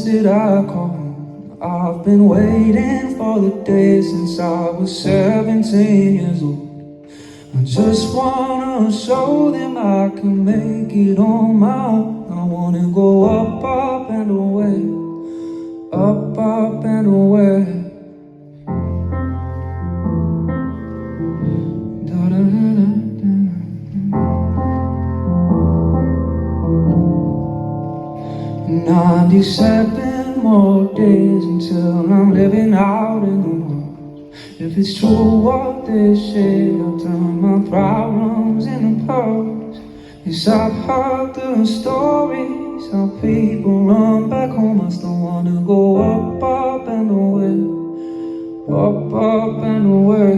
place that I call home. I've been waiting for the day since I was 17 years old. I just wanna show them I can make it on my own. I wanna go up, up and away, up, up and away. Da-da-da-da-da. 97 more days until I'm living out in the world. If it's true what they say, I'll turn my problems into pearls. Yes, I've heard the stories, how people run back home. I still wanna go up, up and away, up, up and away.